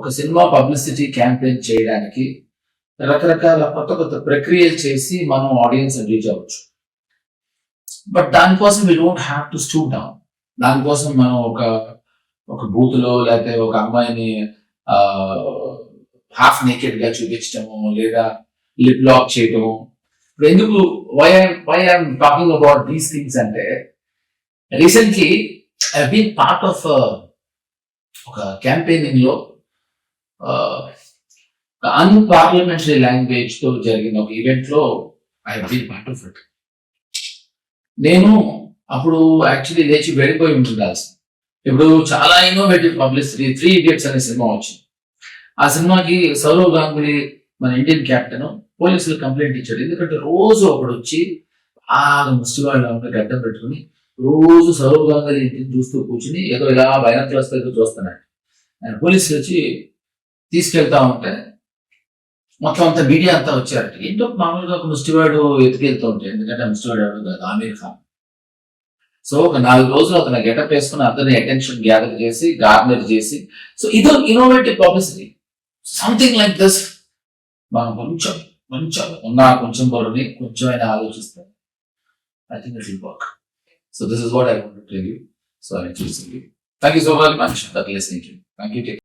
ఒక cinema publicity campaign చేయడానికి రకరకాల కొత్త కొత్త ప్రక్రియలు చేసి మనం ఆడియన్స్ రీచ్ అవ్వచ్చు. బట్ దానికోసం we don't have to stoop down. దానికోసం మనం ఒక బూత్ లో లేకపోతే ఒక అమ్మాయిని హాఫ్ నేకెడ్ గా చూపించడము లేదా లిప్ లాక్ చేయటము. ఇప్పుడు ఎందుకు why I'm talking about these things అంటే, recently I been part of ఒక క్యాంపెయినింగ్ లో అన్పార్లమెంటరీ లాంగ్వేజ్ తో జరిగిన ఒక ఈవెంట్ లో I been part of it. నేను అప్పుడు యాక్చువల్లీ లేచి వెళ్ళిపోయి ఉండాల్సి. ఇప్పుడు చాలా ఇన్నోవేటివ్ పబ్లిసిటీ 3 Idiots అనే సినిమా వచ్చింది. ఆ సినిమాకి సౌరవ్ గంగూలీ మన ఇండియన్ కెప్టెన్ పోలీసులు కంప్లైంట్ ఇచ్చాడు. ఎందుకంటే రోజు ఒకడు వచ్చి బాగా ముష్టివాళ్ళు గడ్డం పెట్టుకుని రోజు సౌరవ్ గంగూలీ ఇంటిని చూస్తూ కూర్చుని ఏదో ఇలా బైనాక్యులర్స్ దగ్గర చూస్తున్నాడు. ఆయన పోలీసులు వచ్చి తీసుకెళ్తా ఉంటే మొత్తం అంతా మీడియా అంతా వచ్చారు. ఏంటో మామూలుగా ఒక ముష్టివాడు ఎత్తుకెళ్తూ ఉంటాయి, ఎందుకంటే ముష్టివాడు ఎవరు కాదు, ఆమీర్ ఖాన్. సో ఒక 4 రోజులు అతను గెటప్ వేసుకుని అతని అటెన్షన్ గ్యాదర్ చేసి గార్నర్ చేసి, సో ఇదో innovative publicity. Something like this మనం కొంచెం కొంచెం బరువుని కొంచెం అయినా ఆలోచిస్తే I think it will work. So this is what I want to tell you. So I choosing you. Thank you so very much for listening. Thank you.